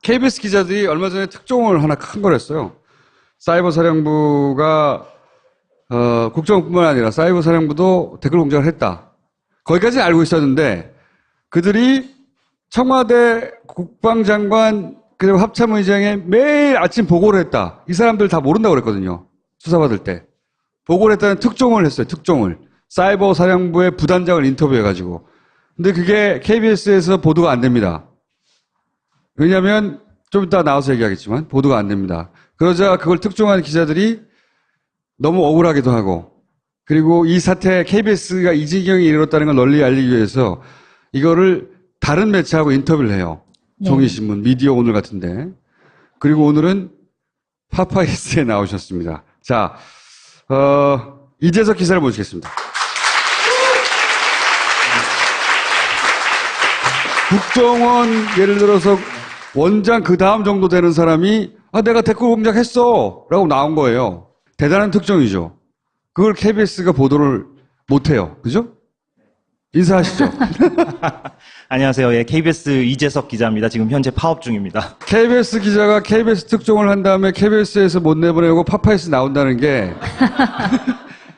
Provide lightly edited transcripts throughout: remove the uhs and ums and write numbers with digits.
KBS 기자들이 얼마 전에 특종을 하나 큰 걸 했어요. 사이버 사령부가 국정뿐만 아니라 사이버 사령부도 댓글 공작을 했다. 거기까지는 알고 있었는데 그들이 청와대 국방장관 그리고 합참의장에 매일 아침 보고를 했다. 이 사람들 다 모른다고 그랬거든요. 수사받을 때. 보고를 했다는 특종을 했어요. 특종을. 사이버 사령부의 부단장을 인터뷰해가지고. 근데 그게 KBS에서 보도가 안 됩니다. 왜냐하면 좀 이따 나와서 얘기하겠지만 보도가 안 됩니다. 그러자 그걸 특종한 기자들이 너무 억울하기도 하고 그리고 이 사태에 KBS가 이 지경에 이르렀다는 걸 널리 알리기 위해서 이거를 다른 매체하고 인터뷰를 해요. 네. 종이신문, 미디어 오늘 같은데. 그리고 오늘은 파파이스에 나오셨습니다. 자, 이재석 기자를 모시겠습니다. 국정원 예를 들어서 원장 그 다음 정도 되는 사람이 내가 댓글 공작했어 라고 나온 거예요. 대단한 특종이죠. 그걸 KBS가 보도를 못해요. 그죠? 인사하시죠. 안녕하세요. 예, KBS 이재석 기자입니다. 지금 현재 파업 중입니다. KBS 기자가 KBS 특종을 한 다음에 KBS에서 못 내보내고 파파이스 나온다는 게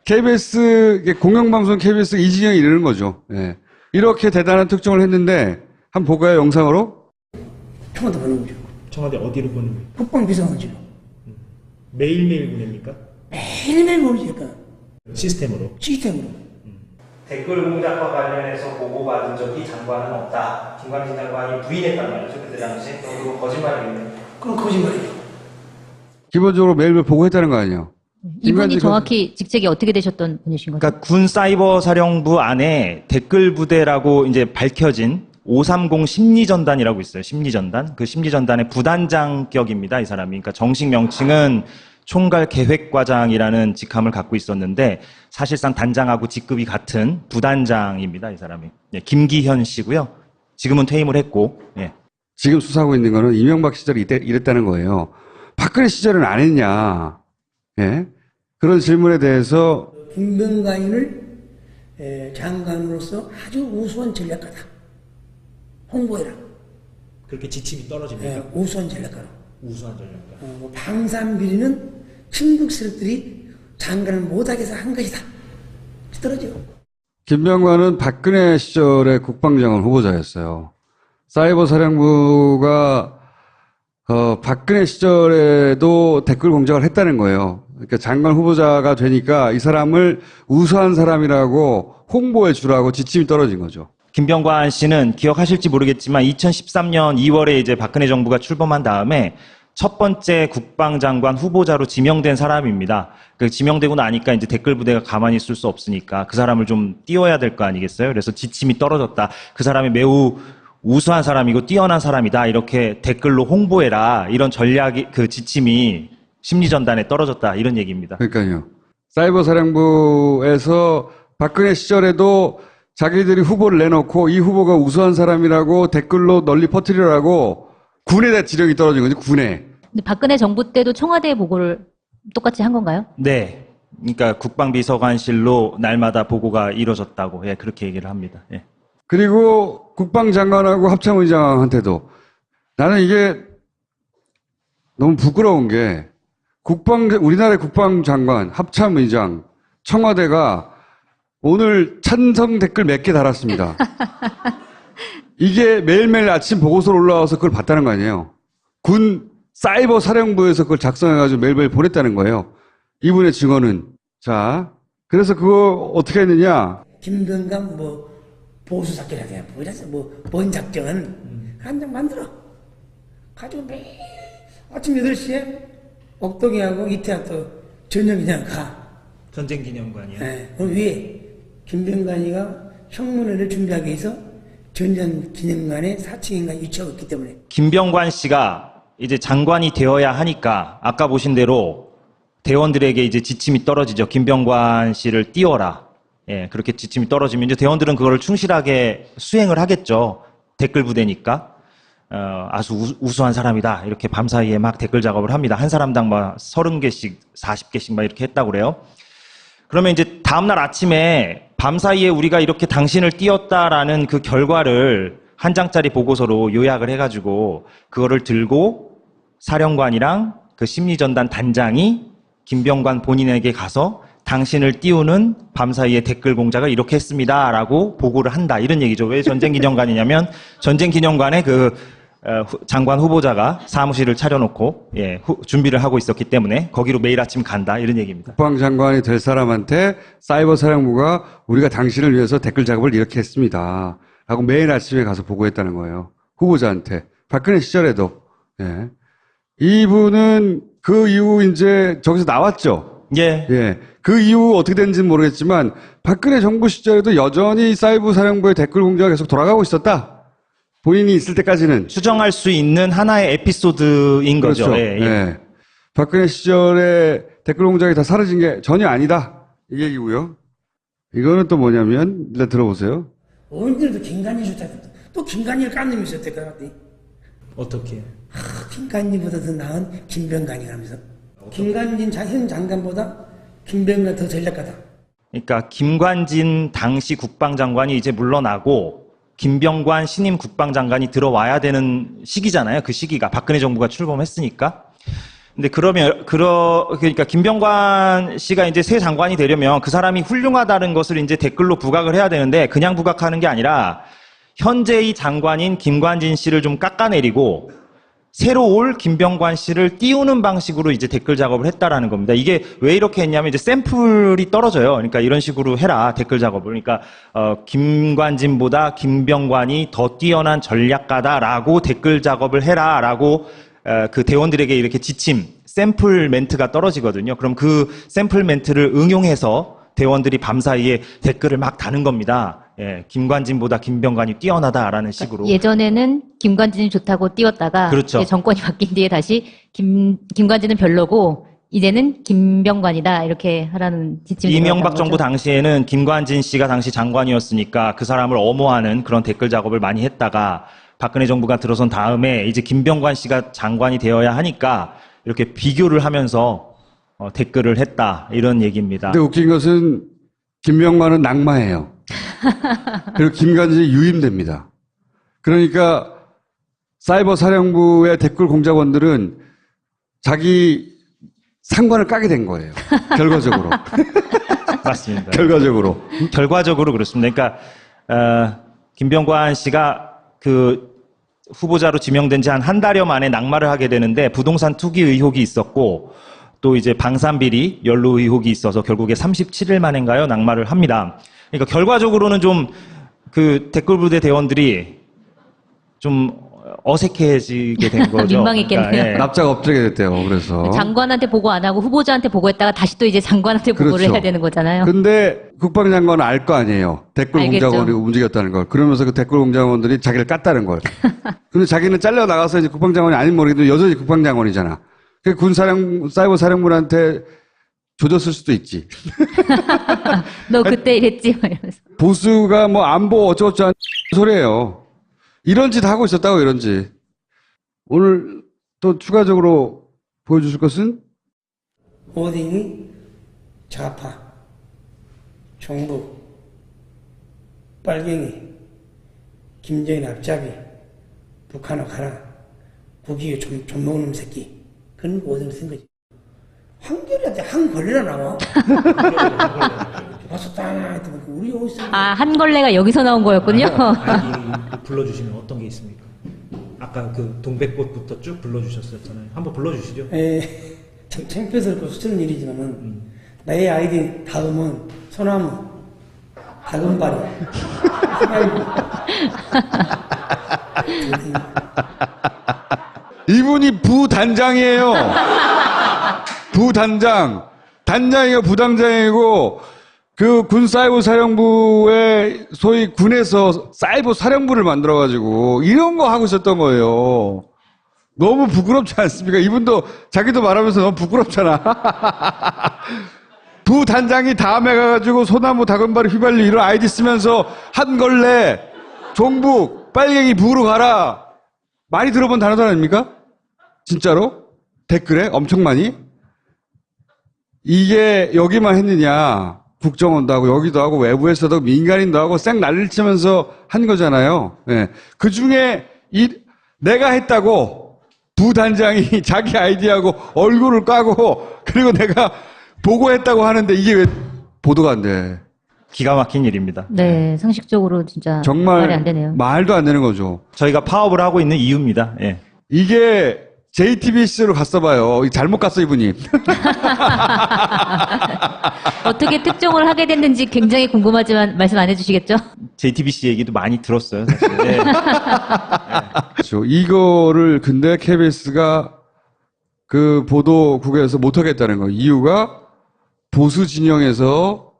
KBS 공영방송 KBS 이지경이 이르는 거죠. 예. 이렇게 대단한 특종을 했는데 한번 볼까요? 영상으로? 청와대 보낸 거죠. 청와대 어디로 보는 거예요? 국방비서관실로. 매일매일 보냅니까? 매일매일 보내니까. 시스템으로? 시스템으로. 댓글 공작과 관련해서 보고받은 적이 장관은 없다. 김광진 장관이 부인했단 말이죠. 그때 당시에. 그리고 거짓말이겠네요. 그럼 거짓말이에요. 기본적으로 매일매일 보고했다는 거 아니에요? 이분이 정확히 직책이 어떻게 되셨던 분이신 거죠? 그러니까 군 사이버 사령부 안에 댓글 부대라고 이제 밝혀진 530 심리전단이라고 있어요. 심리전단. 그 심리전단의 부단장격입니다. 이 사람이. 그러니까 정식 명칭은 총괄 계획과장이라는 직함을 갖고 있었는데 사실상 단장하고 직급이 같은 부단장입니다. 이 사람이. 예, 김기현 씨고요. 지금은 퇴임을 했고. 예. 지금 수사하고 있는 거는 이명박 시절에 이랬다는 거예요. 박근혜 시절은 안 했냐. 예? 그런 질문에 대해서 김병관을 장관으로서 아주 우수한 전략가다. 홍보해라. 그렇게 지침이 떨어집니까? 우수한 전략가로. 우수한 전략가. 방산비리는 친북 세력들이 장관을 못하게 해서 한 것이다. 떨어져. 김병관은 박근혜 시절의 국방장관 후보자였어요. 사이버 사령부가 박근혜 시절에도 댓글 공작을 했다는 거예요. 그러니까 장관 후보자가 되니까 이 사람을 우수한 사람이라고 홍보해 주라고 지침이 떨어진 거죠. 김병관 씨는 기억하실지 모르겠지만 2013년 2월에 이제 박근혜 정부가 출범한 다음에 첫 번째 국방장관 후보자로 지명된 사람입니다. 그 지명되고 나니까 이제 댓글 부대가 가만히 있을 수 없으니까 그 사람을 좀 띄워야 될 거 아니겠어요? 그래서 지침이 떨어졌다. 그 사람이 매우 우수한 사람이고 뛰어난 사람이다. 이렇게 댓글로 홍보해라. 이런 전략이 그 지침이 심리전단에 떨어졌다. 이런 얘기입니다. 그러니까요. 사이버 사령부에서 박근혜 시절에도 자기들이 후보를 내놓고 이 후보가 우수한 사람이라고 댓글로 널리 퍼뜨리라고 군에 지령이 떨어진 거죠. 군에. 근데 박근혜 정부 때도 청와대 보고를 똑같이 한 건가요? 네. 그러니까 국방비서관실로 날마다 보고가 이루어졌다고 예, 그렇게 얘기를 합니다. 예. 그리고 국방장관하고 합참의장한테도 나는 이게 너무 부끄러운 게 우리나라의 국방장관, 합참의장, 청와대가 오늘 찬성 댓글 몇 개 달았습니다. 이게 매일매일 아침 보고서로 올라와서 그걸 봤다는 거 아니에요. 군 사이버 사령부에서 그걸 작성해가지고 매일매일 보냈다는 거예요. 이분의 증언은. 자, 그래서 그거 어떻게 했느냐. 김병관 보수 작전이라 돼. 뭔 작전. 한 장 만들어. 가지고 매일 아침 8시에 옥동이하고 이태학도 전역이냐 가. 전쟁기념관이요? 네. 그 위에 김병관이가 형문회를 준비하기 위해서 전쟁기념관에 4층인가 위치하고 있기 때문에. 김병관 씨가 이제 장관이 되어야 하니까 아까 보신 대로 대원들에게 이제 지침이 떨어지죠. 김병관 씨를 띄워라. 예, 그렇게 지침이 떨어지면 이제 대원들은 그거를 충실하게 수행을 하겠죠. 댓글 부대니까. 아주 우수한 사람이다. 이렇게 밤사이에 막 댓글 작업을 합니다. 한 사람당 막 30개씩, 40개씩 막 이렇게 했다고 그래요. 그러면 이제 다음날 아침에 밤사이에 우리가 이렇게 당신을 띄웠다라는 그 결과를 한 장짜리 보고서로 요약을 해가지고 그거를 들고 사령관이랑 그 심리전단 단장이 김병관 본인에게 가서 당신을 띄우는 밤사이에 댓글 공작을 이렇게 했습니다라고 보고를 한다 이런 얘기죠. 왜 전쟁기념관이냐면 전쟁기념관에 그 장관 후보자가 사무실을 차려놓고 준비를 하고 있었기 때문에 거기로 매일 아침 간다 이런 얘기입니다. 국방장관이 될 사람한테 사이버 사령부가 우리가 당신을 위해서 댓글 작업을 이렇게 했습니다. 하고 매일 아침에 가서 보고했다는 거예요. 후보자한테. 박근혜 시절에도. 예. 이분은 그 이후 이제 저기서 나왔죠. 예. 예. 그 이후 어떻게 됐는지는 모르겠지만 박근혜 정부 시절에도 여전히 사이버 사령부의 댓글 공작가 계속 돌아가고 있었다. 본인이 있을 때까지는. 추정할 수 있는 하나의 에피소드인 거죠. 그렇죠. 예, 예. 예. 박근혜 시절에 댓글 공작이 다 사라진 게 전혀 아니다. 이 얘기고요. 이거는 또 뭐냐면 일단 들어보세요. 어른들도 김관진 좋다. 또 김관진을 깐 놈이 있었대 그 같더니 어떻게? 김관진보다 더 나은 김병관이 하면서 김관진 현 장관보다 김병관 더 전략가다. 그러니까 김관진 당시 국방장관이 이제 물러나고 김병관 신임 국방장관이 들어와야 되는 시기잖아요. 그 시기가 박근혜 정부가 출범했으니까. 근데 그러니까 김병관 씨가 이제 새 장관이 되려면 그 사람이 훌륭하다는 것을 이제 댓글로 부각을 해야 되는데 그냥 부각하는 게 아니라 현재의 장관인 김관진 씨를 좀 깎아내리고 새로 올 김병관 씨를 띄우는 방식으로 이제 댓글 작업을 했다라는 겁니다. 이게 왜 이렇게 했냐면 이제 샘플이 떨어져요. 그러니까 이런 식으로 해라 댓글 작업을. 그러니까 김관진보다 김병관이 더 뛰어난 전략가다라고 댓글 작업을 해라라고 그 대원들에게 이렇게 지침 샘플 멘트가 떨어지거든요. 그럼 그 샘플 멘트를 응용해서 대원들이 밤사이에 댓글을 막 다는 겁니다. 예, 김관진보다 김병관이 뛰어나다라는 식으로. 예전에는 김관진이 좋다고 띄웠다가 그렇죠. 이제 정권이 바뀐 뒤에 다시 김관진은 별로고 이제는 김병관이다 이렇게 하라는 지침이 이명박 정부 당시에는 김관진 씨가 당시 장관이었으니까 그 사람을 엄호하는 그런 댓글 작업을 많이 했다가 박근혜 정부가 들어선 다음에 이제 김병관 씨가 장관이 되어야 하니까 이렇게 비교를 하면서 댓글을 했다 이런 얘기입니다. 근데 웃긴 것은 김병관은 낙마해요. 그리고 김관진이 유임됩니다. 그러니까 사이버 사령부의 댓글 공작원들은 자기 상관을 까게 된 거예요. 결과적으로. 맞습니다. 결과적으로. 그렇습니다. 그러니까 김병관 씨가 그 후보자로 지명된 지 한 달여 만에 낙마를 하게 되는데 부동산 투기 의혹이 있었고 또 이제 방산비리 연루 의혹이 있어서 결국에 37일 만인가요? 낙마를 합니다. 그러니까 결과적으로는 좀 그 댓글 부대 대원들이 좀 어색해지게 된 거죠. 민망했겠네요. 그러니까, 예. 납작 엎드리게 됐대요. 그래서. 장관한테 보고 안 하고 후보자한테 보고했다가 다시 또 이제 장관한테 보고를 그렇죠. 해야 되는 거잖아요. 근데 국방장관은 알 거 아니에요. 댓글 알겠죠. 공작원이 움직였다는 걸. 그러면서 그 댓글 공작원들이 자기를 깠다는 걸. 근데 자기는 잘려 나가서 이제 국방장관이 아닌 모르겠는데 여전히 국방장관이잖아. 그 사이버 사령부한테 조졌을 수도 있지. 너 그때 이랬지? 막 이러면서. 보수가 뭐 안보 어쩌고저쩌고 하는 소리예요. 이런 짓 하고 있었다고 이런 짓. 오늘 또 추가적으로 보여주실 것은 오딩이 좌파, 종북, 빨갱이, 김정인 앞잡이, 북한으로 가라, 국익에 좀 먹는 새끼. 그런 오딩을 쓴 거지. 한결이한테 한 걸레나 나와. 와서 딱 했더니 우리 어디서 아, 한 걸레가 여기서 나온 거였군요. 아이디 불러주시면 어떤 게 있습니까? 아까 그 동백꽃부터 쭉 불러주셨었잖아요. 한번 불러주시죠. 참 창피스럽고 수치는 일이지만은 나의 아이디 다음은 소나무, 다금바리, 이분이 부단장이에요. 부단장. 단장이고 부단장이고 그 군 사이버 사령부의 소위 군에서 사이버 사령부를 만들어가지고 이런 거 하고 있었던 거예요. 너무 부끄럽지 않습니까? 이분도 자기도 말하면서 너무 부끄럽잖아. 부단장이 다음에 가가지고 소나무 다금바리 휘발유 이런 아이디 쓰면서 한 걸레 종북 빨갱이 북으로 가라. 많이 들어본 단어들 아닙니까? 진짜로? 댓글에 엄청 많이? 이게 여기만 했느냐? 국정원도 하고 여기도 하고 외부에서도 민간인도 하고 쌩 난리를 치면서 한 거잖아요. 예. 그 중에 내가 했다고 부단장이 자기 아이디하고 얼굴을 까고 그리고 내가 보고했다고 하는데 이게 왜 보도가 안 돼? 기가 막힌 일입니다. 네, 상식적으로 진짜 정말 말이 안 되네요. 말도 안 되는 거죠. 저희가 파업을 하고 있는 이유입니다. 예. 이게 JTBC로 갔어 봐요. 잘못 갔어 이분이. 어떻게 특종을 하게 됐는지 굉장히 궁금하지만 말씀 안 해주시겠죠? JTBC 얘기도 많이 들었어요, 사실. 예. 그렇죠. 이거를 근데 KBS가 그 보도국에서 못하겠다는 거. 이유가 보수 진영에서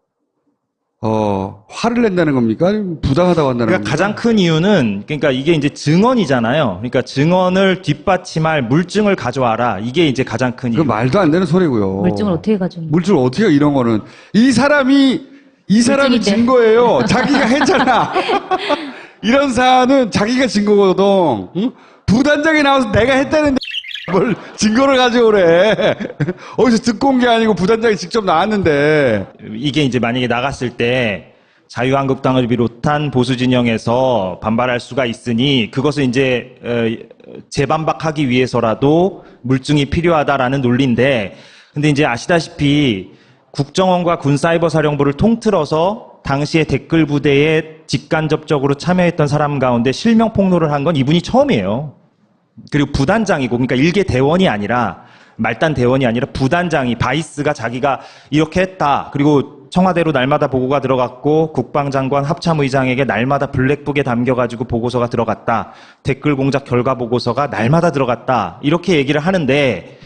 화를 낸다는 겁니까? 아니면 부당하다고 한다는 그러니까 겁니까? 가장 큰 이유는, 그러니까 이게 이제 증언이잖아요. 그러니까 증언을 뒷받침할 물증을 가져와라. 이게 이제 가장 큰 그 이유. 말도 안 되는 소리고요. 물증을 어떻게 가지고. 물증을 어떻게 이런 거는 이 사람이 물증인데. 진 거예요. 자기가 했잖아. 이런 사안은 자기가 진 거거든. 응? 부단장이 나와서 내가 했다는데 뭘 증거를 가져오래. 어디서 듣고 온 게 아니고 부단장이 직접 나왔는데. 이게 이제 만약에 나갔을 때 자유한국당을 비롯한 보수 진영에서 반발할 수가 있으니 그것을 이제 재반박하기 위해서라도 물증이 필요하다라는 논리인데, 근데 이제 아시다시피 국정원과 군사이버사령부를 통틀어서 당시에 댓글 부대에 직간접적으로 참여했던 사람 가운데 실명 폭로를 한 건 이분이 처음이에요. 그리고 부단장이고, 그러니까 일개 대원이 아니라, 말단 대원이 아니라 부단장이, 바이스가 자기가 이렇게 했다. 그리고 청와대로 날마다 보고가 들어갔고, 국방장관 합참의장에게 날마다 블랙북에 담겨가지고 보고서가 들어갔다. 댓글 공작 결과 보고서가 날마다 들어갔다. 이렇게 얘기를 하는데,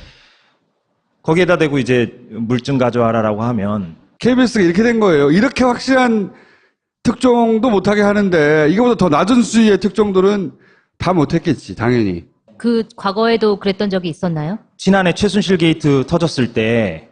거기에다 대고 이제 물증 가져와라라고 하면, KBS가 이렇게 된 거예요. 이렇게 확실한 특종도 못하게 하는데 이거보다 더 낮은 수위의 특종들은 다 못했겠지, 당연히. 그 과거에도 그랬던 적이 있었나요? 지난해 최순실 게이트 터졌을 때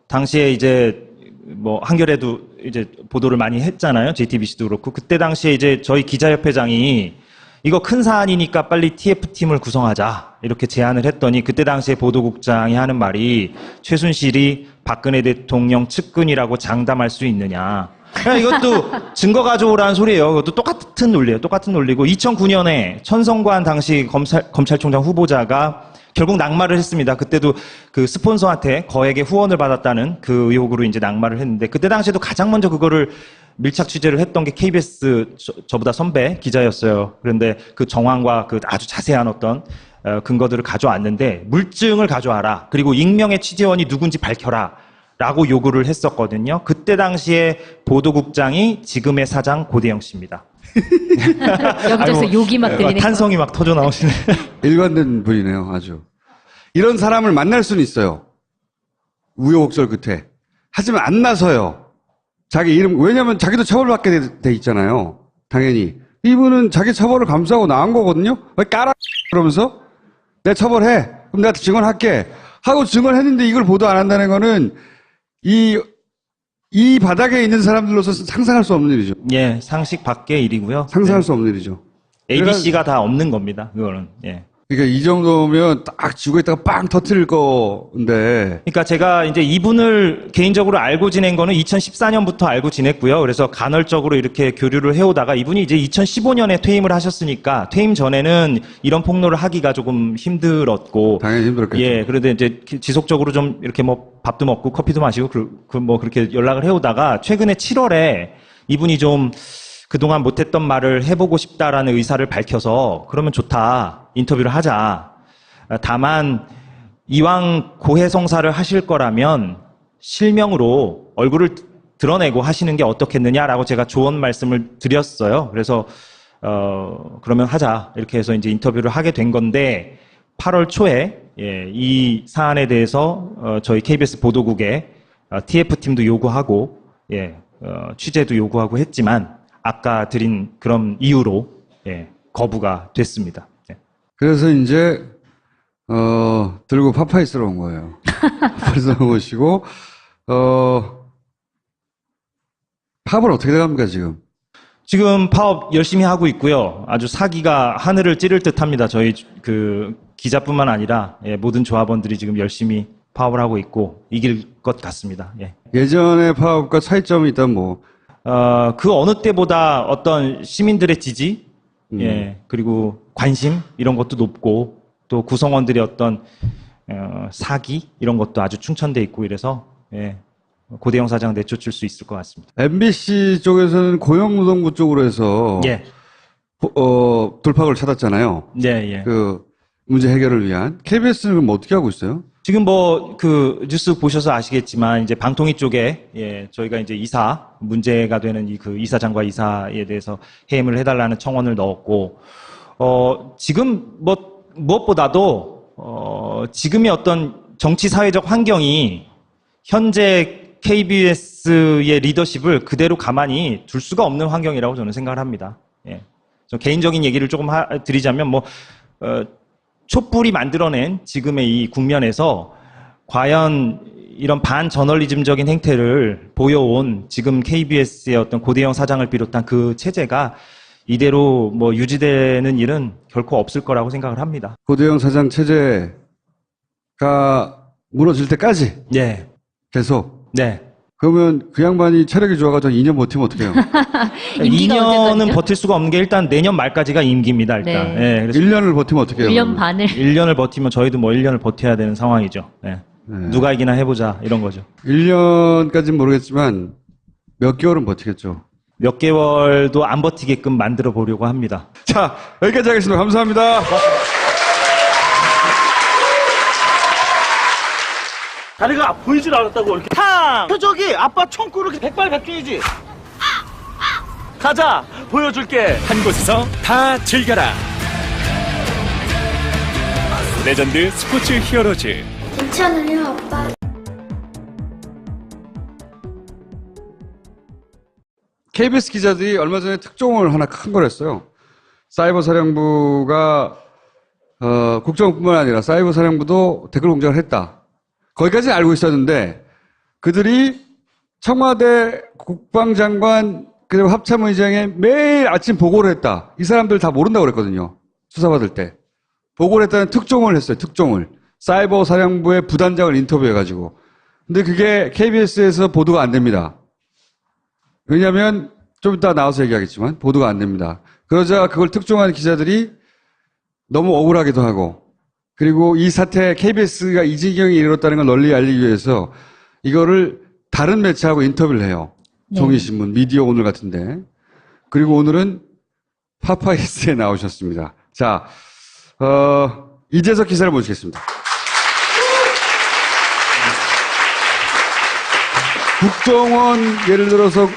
당시에 이제 뭐 한겨레도 이제 보도를 많이 했잖아요. JTBC도 그렇고. 그때 당시에 이제 저희 기자협회장이 이거 큰 사안이니까 빨리 TF팀을 구성하자 이렇게 제안을 했더니 그때 당시에 보도국장이 하는 말이 최순실이 박근혜 대통령 측근이라고 장담할 수 있느냐. 그냥 이것도 증거 가져오라는 소리예요. 이것도 똑같은 논리예요. 똑같은 논리고 2009년에 천성관 당시 검찰총장 후보자가 결국 낙마를 했습니다. 그때도 그 스폰서한테 거액의 후원을 받았다는 그 의혹으로 이제 낙마를 했는데 그때 당시에도 가장 먼저 그거를 밀착 취재를 했던 게 KBS 저보다 선배 기자였어요. 그런데 그 정황과 그 아주 자세한 어떤 근거들을 가져왔는데 물증을 가져와라. 그리고 익명의 취재원이 누군지 밝혀라. 라고 요구를 했었거든요. 그때 당시에 보도국장이 지금의 사장 고대영 씨입니다. 여기저기서 욕이 막 들리네. 탄성이 막 터져 나오시네. 일관된 분이네요, 아주. 이런 사람을 만날 수는 있어요. 우여곡절 끝에. 하지만 안 나서요. 자기 이름, 왜냐면 자기도 처벌받게 돼 있잖아요. 당연히. 이분은 자기 처벌을 감수하고 나온 거거든요. 왜 까라, 그러면서 내가 처벌해. 그럼 내가 증언할게. 하고 증언했는데 이걸 보도 안 한다는 거는 이 바닥에 있는 사람들로서 상상할 수 없는 일이죠. 예, 상식 밖의 일이고요. 상상할 수 없는 일이죠. ABC가 다 없는 겁니다. 그거는. 예. 그러니까 이 정도면 딱 쥐고 있다가 빵 터트릴 건데. 그러니까 제가 이제 이분을 개인적으로 알고 지낸 거는 2014년부터 알고 지냈고요. 그래서 간헐적으로 이렇게 교류를 해오다가 이분이 이제 2015년에 퇴임을 하셨으니까 퇴임 전에는 이런 폭로를 하기가 조금 힘들었고. 당연히 힘들었겠죠. 예, 그래도 이제 지속적으로 좀 이렇게 뭐 밥도 먹고 커피도 마시고 뭐 그렇게 연락을 해오다가 최근에 7월에 이분이 좀 그동안 못했던 말을 해보고 싶다라는 의사를 밝혀서 그러면 좋다. 인터뷰를 하자. 다만 이왕 고해성사를 하실 거라면 실명으로 얼굴을 드러내고 하시는 게 어떻겠느냐라고 제가 조언 말씀을 드렸어요. 그래서 그러면 하자. 이렇게 해서 이제 인터뷰를 하게 된 건데 8월 초에 이 사안에 대해서 저희 KBS 보도국에 TF팀도 요구하고 취재도 요구하고 했지만 아까 드린 그런 이유로 거부가 됐습니다. 그래서 이제 들고 파파이스로 온 거예요. 파파이스로 오시고 파업은 어떻게 돼갑니까 지금? 지금 파업 열심히 하고 있고요. 아주 사기가 하늘을 찌를 듯합니다. 저희 그 기자뿐만 아니라 모든 조합원들이 지금 열심히 파업을 하고 있고 이길 것 같습니다. 예. 예전의 파업과 차이점이 있다면 뭐, 그 어느 때보다 어떤 시민들의 지지, 예, 그리고 관심 이런 것도 높고 또 구성원들의 어떤 사기 이런 것도 아주 충천돼 있고 이래서 예, 고대영 사장 내쫓을 수 있을 것 같습니다. MBC 쪽에서는 고용노동부 쪽으로 해서 예, 돌파구를 찾았잖아요. 예, 예. 그 문제 해결을 위한. KBS는 그럼 어떻게 하고 있어요? 지금 뭐 그 뉴스 보셔서 아시겠지만 이제 방통위 쪽에 예, 저희가 이제 이사 문제가 되는 그 이사장과 이사에 대해서 해임을 해달라는 청원을 넣었고 지금 뭐 무엇보다도 지금의 어떤 정치 사회적 환경이 현재 KBS의 리더십을 그대로 가만히 둘 수가 없는 환경이라고 저는 생각을 합니다. 예. 저 개인적인 얘기를 조금 드리자면 뭐 촛불이 만들어낸 지금의 이 국면에서 과연 이런 반저널리즘적인 행태를 보여온 지금 KBS의 어떤 고대영 사장을 비롯한 그 체제가 이대로 뭐 유지되는 일은 결코 없을 거라고 생각을 합니다. 고대영 사장 체제가 무너질 때까지 네. 계속. 네. 그러면 그 양반이 체력이 좋아가지고 2년 버티면 어떡해요? 임기가 2년은 언제까지죠? 버틸 수가 없는 게 일단 내년 말까지가 임기입니다, 일단. 네. 예, 그래서 1년을 버티면 어떡해요? 1년 반을. 1년을 버티면 저희도 뭐 1년을 버텨야 되는 상황이죠. 예. 네. 누가 이기나 해보자, 이런 거죠. 1년까지는 모르겠지만 몇 개월은 버티겠죠. 몇 개월도 안 버티게끔 만들어 보려고 합니다. 자, 여기까지 하겠습니다. 감사합니다. 다리가 보이질 않았다고 이렇게 탕! 저기 아빠 총구를 백발백중이지. 가자 보여줄게. 한 곳에서 다 즐겨라. 레전드 스포츠 히어로즈. 괜찮아요, 아빠. KBS 기자들이 얼마 전에 특종을 하나 큰 걸 했어요. 사이버 사령부가 국정뿐만 아니라 사이버 사령부도 댓글 공작을 했다. 거기까지 알고 있었는데 그들이 청와대 국방장관 그리고 합참의장에 매일 아침 보고를 했다. 이 사람들 다 모른다고 그랬거든요. 수사받을 때. 보고를 했다는 특종을 했어요. 특종을. 사이버 사령부의 부단장을 인터뷰해가지고. 근데 그게 KBS에서 보도가 안 됩니다. 왜냐하면 좀 이따 나와서 얘기하겠지만 보도가 안 됩니다. 그러자 그걸 특종한 기자들이 너무 억울하기도 하고 그리고 이 사태 KBS가 이 지경에 이르렀다는 걸 널리 알리기 위해서 이거를 다른 매체하고 인터뷰를 해요. 네. 종이신문, 미디어 오늘 같은데. 그리고 오늘은 파파이스에 나오셨습니다. 자, 이재석 기자를 모시겠습니다. 국정원 예를 들어서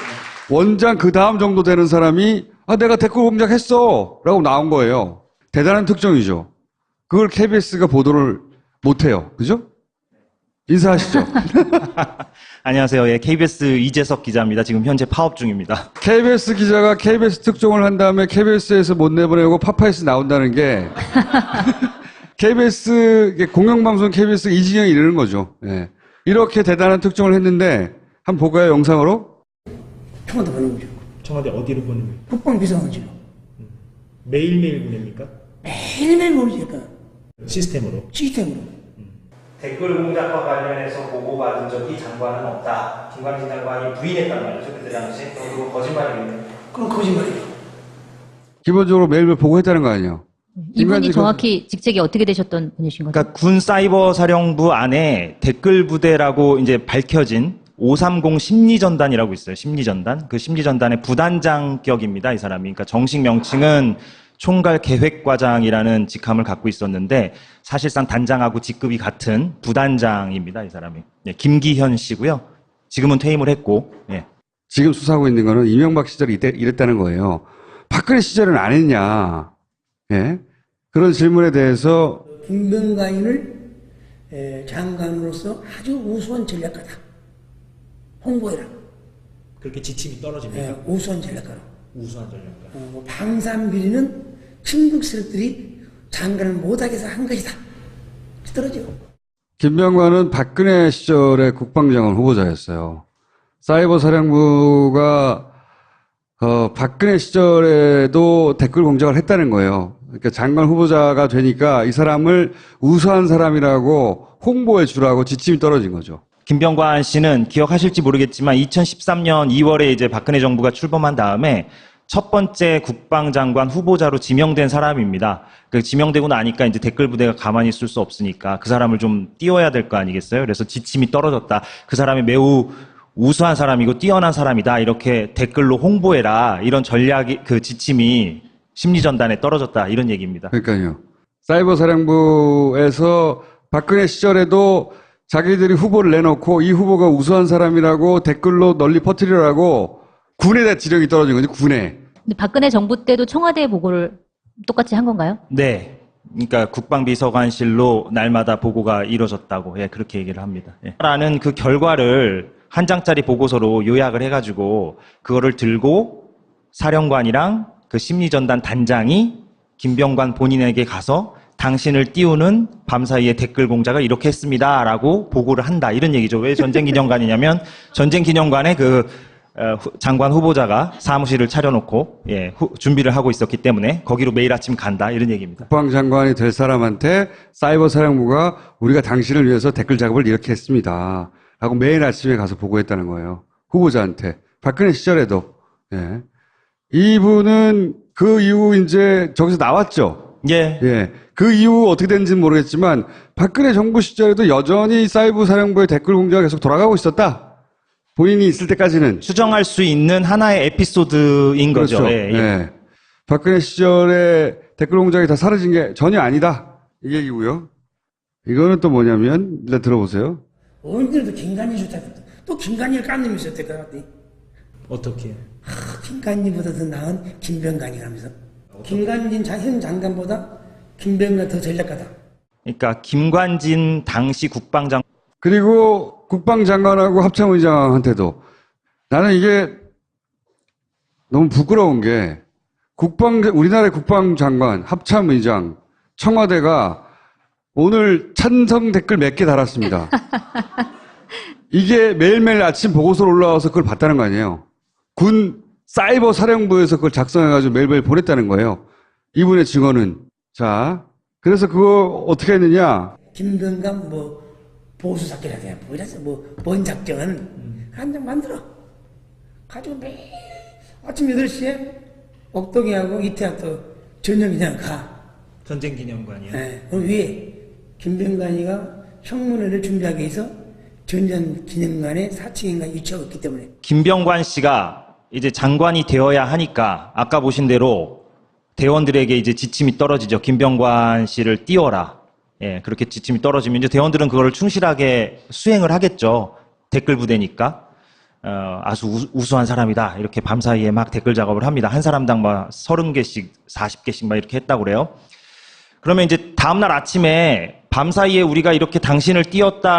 원장 그 다음 정도 되는 사람이 내가 댓글 공작했어 라고 나온 거예요. 대단한 특종이죠. 그걸 KBS가 보도를 못해요. 그죠? 인사하시죠. 안녕하세요. 예, KBS 이재석 기자입니다. 지금 현재 파업 중입니다. KBS 기자가 KBS 특종을 한 다음에 KBS에서 못 내보내고 파파이스 나온다는 게 KBS 공영방송 KBS 이 지경에 이르는 거죠. 예. 이렇게 대단한 특종을 했는데 한번 볼까요? 영상으로? 청와대 보낸 거죠. 청와대 어디로 보내는 거예요? 국방비서관실로. 매일매일 보냅니까? 매일매일 모르니까 시스템으로. 시스템으로. 댓글 공작과 관련해서 보고받은 적이 장관은 없다. 김관진 장관이 부인했단 말이죠. 그때 당시에. 그거 거짓말이겠네요. 그건 거짓말이에요. 기본적으로 매일매일 보고했다는 거 아니에요? 이분이 정확히 직책이 어떻게 되셨던 분이신 거죠? 그러니까 군 사이버 사령부 안에 댓글 부대라고 이제 밝혀진 530 심리전단이라고 있어요. 심리전단. 그 심리전단의 부단장격입니다. 이 사람이. 그러니까 정식 명칭은 총괄 계획과장이라는 직함을 갖고 있었는데 사실상 단장하고 직급이 같은 부단장입니다. 이 사람이. 예, 김기현 씨고요. 지금은 퇴임을 했고. 예. 지금 수사하고 있는 거는 이명박 시절에 이랬다는 거예요. 박근혜 시절은 안 했냐. 예? 그런 질문에 대해서 김병관인을 장관으로서 아주 우수한 전략가다. 홍보해라. 그렇게 지침이 떨어집니까? 우수한 전략가로. 우수한 전략가. 방산비리는 친북 세력들이 장관을 못하게 해서 한 것이다. 떨어져. 김병관은 박근혜 시절의 국방장관 후보자였어요. 사이버 사령부가 박근혜 시절에도 댓글 공작을 했다는 거예요. 그러니까 장관 후보자가 되니까 이 사람을 우수한 사람이라고 홍보해 주라고 지침이 떨어진 거죠. 김병관 씨는 기억하실지 모르겠지만 2013년 2월에 이제 박근혜 정부가 출범한 다음에 첫 번째 국방장관 후보자로 지명된 사람입니다. 그 지명되고 나니까 이제 댓글 부대가 가만히 있을 수 없으니까 그 사람을 좀 띄워야 될 거 아니겠어요? 그래서 지침이 떨어졌다. 그 사람이 매우 우수한 사람이고 뛰어난 사람이다. 이렇게 댓글로 홍보해라. 이런 전략이, 그 지침이 심리전단에 떨어졌다. 이런 얘기입니다. 그러니까요. 사이버 사령부에서 박근혜 시절에도 자기들이 후보를 내놓고 이 후보가 우수한 사람이라고 댓글로 널리 퍼뜨리라고 군에 지령이 떨어진 거지, 군에. 근데 박근혜 정부 때도 청와대 보고를 똑같이 한 건가요? 네. 그러니까 국방비서관실로 날마다 보고가 이루어졌다고, 예, 그렇게 얘기를 합니다. 예. 라는 그 결과를 한 장짜리 보고서로 요약을 해가지고 그거를 들고 사령관이랑 그 심리전단 단장이 김병관 본인에게 가서 당신을 띄우는 밤사이에 댓글 공작을 이렇게 했습니다라고 보고를 한다. 이런 얘기죠. 왜 전쟁기념관이냐면 전쟁기념관에 그 장관 후보자가 사무실을 차려놓고 준비를 하고 있었기 때문에 거기로 매일 아침 간다. 이런 얘기입니다. 국방장관이 될 사람한테 사이버 사령부가 우리가 당신을 위해서 댓글 작업을 이렇게 했습니다. 라고 매일 아침에 가서 보고했다는 거예요. 후보자한테. 박근혜 시절에도. 예. 이분은 그 이후 이제 저기서 나왔죠. 예. 예. 그 이후 어떻게 됐는지는 모르겠지만 박근혜 정부 시절에도 여전히 사이버 사령부의 댓글 공작이 계속 돌아가고 있었다. 본인이 있을 때까지는. 추정할 수 있는 하나의 에피소드인 거죠. 그렇죠. 예, 예. 예. 박근혜 시절에 댓글 공작이 다 사라진 게 전혀 아니다. 이 얘기고요. 이거는 또 뭐냐면 일단 들어보세요. 언제도 김관희 좋다. 또 김관희를 깐 놈이 있었대, 그 같더니. 어떻게? 김관희보다 더 나은 김병관이 하면서. 김관진 현 장관보다 김병관 더 전략가다. 그러니까 김관진 당시 국방장 그리고 국방장관하고 합참의장한테도 나는 이게 너무 부끄러운 게 우리나라의 국방장관, 합참의장, 청와대가 오늘 찬성 댓글 몇 개 달았습니다. 이게 매일매일 아침 보고서로 올라와서 그걸 봤다는 거 아니에요. 군 사이버 사령부에서 그걸 작성해가지고 매일매일 보냈다는 거예요. 이분의 증언은. 자, 그래서 그거 어떻게 했느냐. 김병관 보수 작전이라 돼. 뭔 작전. 한 장 만들어. 가지고 매일 아침 8시에 옥동이하고 이태학도 전용기장 가. 전쟁기념관이요? 네. 그 위에 김병관이가 형문회를 준비하기 위해서 전쟁기념관에 4층인가 위치하고 있기 때문에. 김병관 씨가 이제 장관이 되어야 하니까 아까 보신 대로 대원들에게 이제 지침이 떨어지죠. 김병관 씨를 띄워라. 예, 그렇게 지침이 떨어지면 이제 대원들은 그거를 충실하게 수행을 하겠죠. 댓글 부대니까. 아주 우수한 사람이다. 이렇게 밤사이에 막 댓글 작업을 합니다. 한 사람당 막 30개씩, 40개씩 막 이렇게 했다고 그래요. 그러면 이제 다음날 아침에 밤사이에 우리가 이렇게 당신을 띄웠다